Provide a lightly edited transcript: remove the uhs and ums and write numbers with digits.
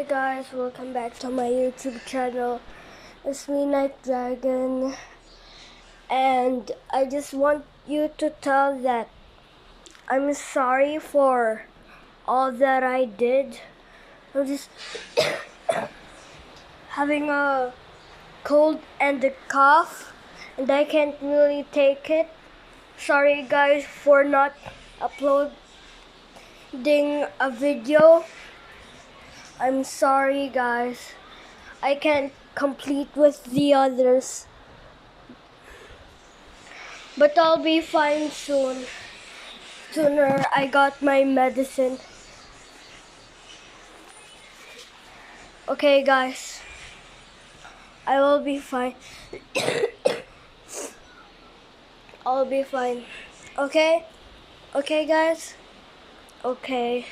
Hi guys, welcome back to my YouTube channel. It's me, Night Dragon, and I just want you to tell that I'm sorry for all that I did. I'm just having a cold and a cough, and I can't really take it. Sorry guys for not uploading a video. I'm sorry guys. I can't complete with the others. But I'll be fine soon. Sooner I got my medicine. Okay guys. I will be fine. I'll be fine. Okay? Okay guys? Okay.